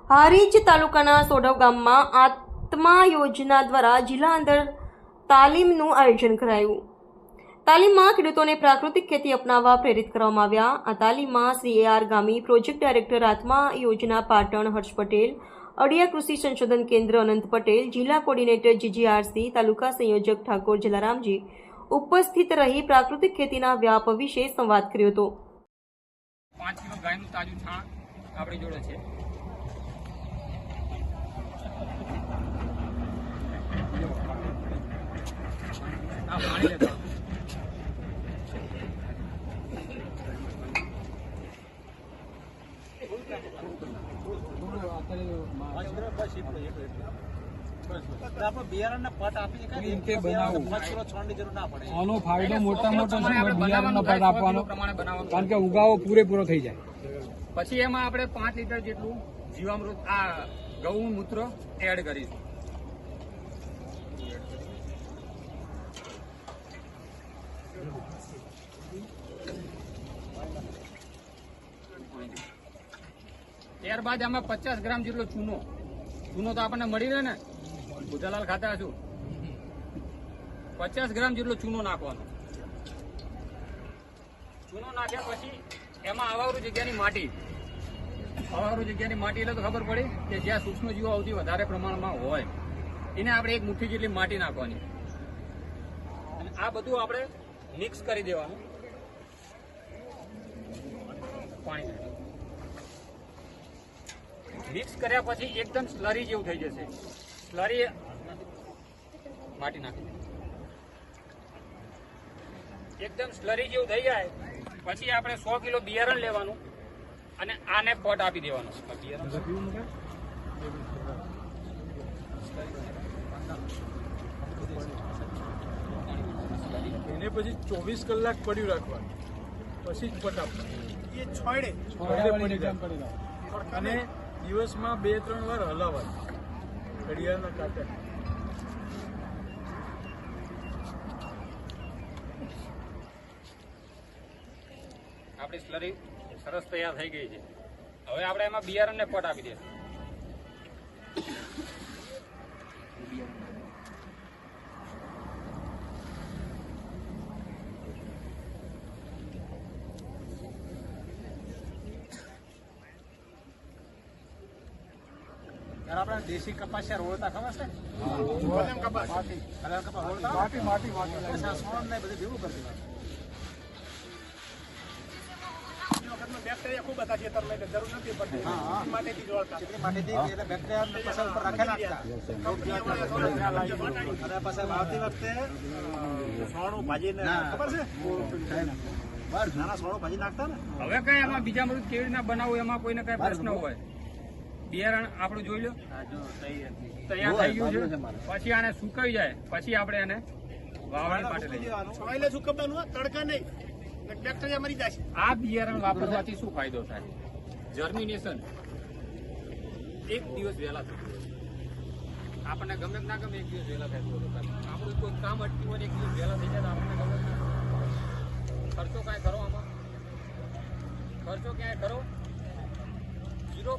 હારીજ તાલુકાના સોઢવ ગામમાં આત્મા યોજના દ્વારા જિલ્લા અંદર તાલીમનું આયોજન કરાયું। તાલીમમાં ખેડૂતોને પ્રાકૃતિક ખેતી અપનાવવા પ્રેરિત કરવામાં આવ્યા। આ તાલીમમાં શ્રી AR ગામી, પ્રોજેક્ટ ડાયરેક્ટર આત્મા યોજના પાટણ હર્ષ પટેલ, અડિયા કૃષિ સંશોધન કેન્દ્ર અનંત પટેલ, જિલ્લા કોર્ડિનેટર GGRC, તાલુકા સંયોજક ઠાકોર જલારામજી ઉપસ્થિત રહી પ્રાકૃતિક ખેતીના વ્યાપ વિશે સંવાદ કર્યો હતો। 5 કિલો ગાયનું તાજું છાણ આપણી જોડે છે। આ પાણી લેતા આનો ફાયદો મોટા મોટો છે બિયારણનો પટ આપવાનો, કારણ કે ઉગાવો પૂરેપૂરો થઈ જાય। પછી એમાં આપણે 5 લીટર જેટલું જીવામૃત આ ગૌમૂત્ર એડ કરીશું। ત્યારબાદ આમાં 50 ગ્રામ જેટલો ચૂનો તો આપણને મળી રહે ને, બુધાલાલ ખાતા હશું। 50 ગ્રામ જેટલો ચૂનો નાખવાનો। ચૂનો નાખ્યા પછી એમાં આવારું જગ્યાની માટી એટલે તો ખબર પડી કે જ્યાં સૂક્ષ્મજીવો સૌથી વધારે પ્રમાણમાં હોય એને આપણે 1 મુઠ્ઠી જેટલી માટી નાખવાની અને આ બધું આપણે મિક્સ કરી દેવાનું। પાણી મિક્સ કર્યા પછી એકદમ સ્લરી જેવું થઈ જશે। સ્લરી માટી નાખી એકદમ સ્લરી જેવું થઈ જાય પછી આપણે 100 કિલો બિયારણ લેવાનું અને આને પોટ આપી દેવાનો। એને પછી 24 કલાક પડ્યું રાખવાનું, પછી જ પટ આપવાનું। એ છોડે પડી જાય અને દિવસમાં 2-3 વાર હલાવવાનું ઘડિયાળના કાંટે। આપણી સ્લરી સરસ તૈયાર થઈ ગઈ છે। હવે આપણે એમાં બિયારણને પોટ આપી દઈશું। આપણે દેશી કપાસિયા રોળતા ખબર છે? માટી બધું ભેગું કરી દેવાનું। બેક્ટેરિયા ખૂબ હતા છે, તમને જરૂર નથી પડતી માટેથી જોડતા એટલે બેક્ટેરિયા પસંદ પર રાખે નાખતા અને પછી આવતી વખતે સોણું ભાજીને ખબર છે નાના સોણું ભાજી નાખતા ને। હવે કઈ એમાં બીજા બધું કેવી રીતના બનાવવું એમાં કોઈને કઈ પ્રશ્ન હોય, બિયારણ આપણું જોઈ લો તૈયાર થઈ ગયું છે। પછી આને સુકાઈ જાય પછી આપણે એને વાવણી માટે લઈ જવાનું। સુકવવાનું તડકા નહીં, બેક્ટેરિયા મરી જાય। આ બિયારણ વાપરવાથી શું ફાયદો થાય? જર્મિનેશન 1 દિવસ વહેલા થાય। આપણને ગમે ના ગમે 1 દિવસ વહેલા થાય। આપણું કોઈ કામ અટક્યું હોય 1 દિવસ વહેલા થઈ જાય તો આપણને ગમે ના ખર્ચો કાંઈ કરો આમાં? ખર્ચો ક્યાંય કરો 0।